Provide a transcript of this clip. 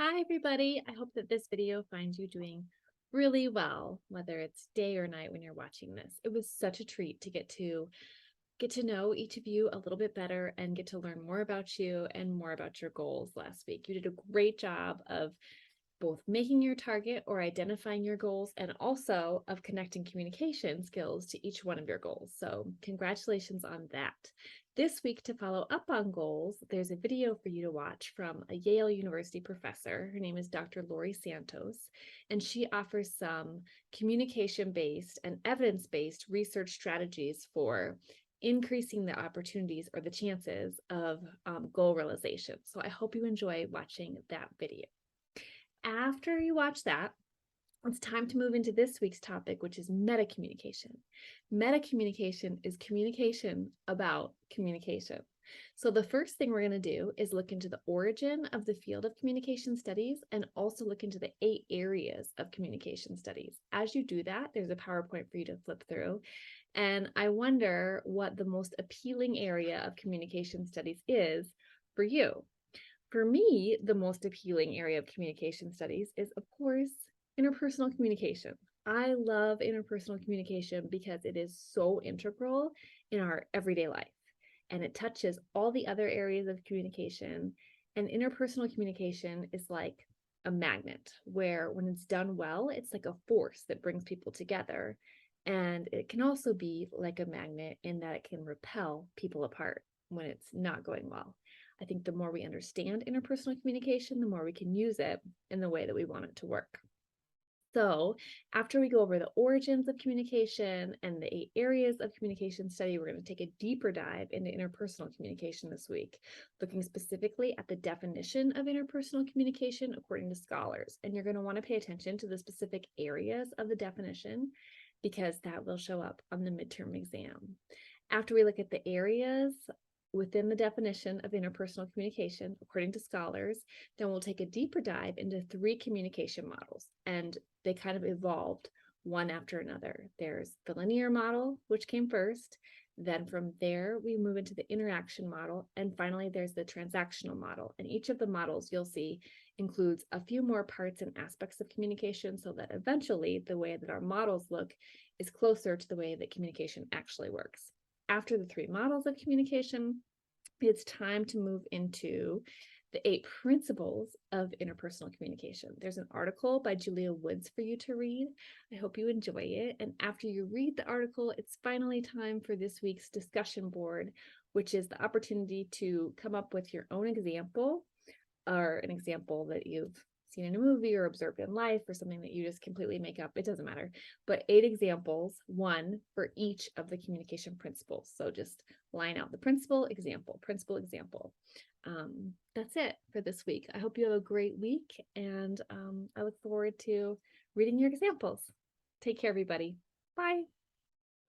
Hi, everybody. I hope that this video finds you doing really well, whether it's day or night when you're watching this. It was such a treat to get to know each of you a little bit better and get to learn more about you and more about your goals last week. You did a great job of both making your target or identifying your goals and also of connecting communication skills to each one of your goals. So congratulations on that. This week, to follow up on goals, there's a video for you to watch from a Yale University professor. Her name is Dr. Lori Santos, and she offers some communication-based and evidence-based research strategies for increasing the opportunities or the chances of goal realization. So I hope you enjoy watching that video. After you watch that, it's time to move into this week's topic, which is metacommunication. Metacommunication is communication about communication. So the first thing we're going to do is look into the origin of the field of communication studies and also look into the 8 areas of communication studies. As you do that, there's a PowerPoint for you to flip through. And I wonder what the most appealing area of communication studies is for you. For me, the most appealing area of communication studies is, of course, interpersonal communication. I love interpersonal communication because it is so integral in our everyday life and it touches all the other areas of communication. And interpersonal communication is like a magnet where when it's done well, it's like a force that brings people together. And it can also be like a magnet in that it can repel people apart when it's not going well. I think the more we understand interpersonal communication, the more we can use it in the way that we want it to work. So after we go over the origins of communication and the 8 areas of communication study, we're going to take a deeper dive into interpersonal communication this week, looking specifically at the definition of interpersonal communication according to scholars. And you're going to want to pay attention to the specific areas of the definition because that will show up on the midterm exam. After we look at the areas within the definition of interpersonal communication, according to scholars, then we'll take a deeper dive into 3 communication models, and they kind of evolved one after another. There's the linear model, which came first. Then from there, we move into the interaction model. And finally, there's the transactional model. And each of the models you'll see includes a few more parts and aspects of communication so that eventually the way that our models look is closer to the way that communication actually works. After the 3 models of communication, it's time to move into the 8 principles of interpersonal communication. There's an article by Julia Woods for you to read. I hope you enjoy it. And after you read the article, it's finally time for this week's discussion board, which is the opportunity to come up with your own example or an example that you've seen in a movie or observed in life or something that you just completely make up. It doesn't matter, but 8 examples, 1 for each of the communication principles. So just line out the principle, example, principle, example. That's it for this week. I hope you have a great week and I look forward to reading your examples. Take care, everybody. Bye.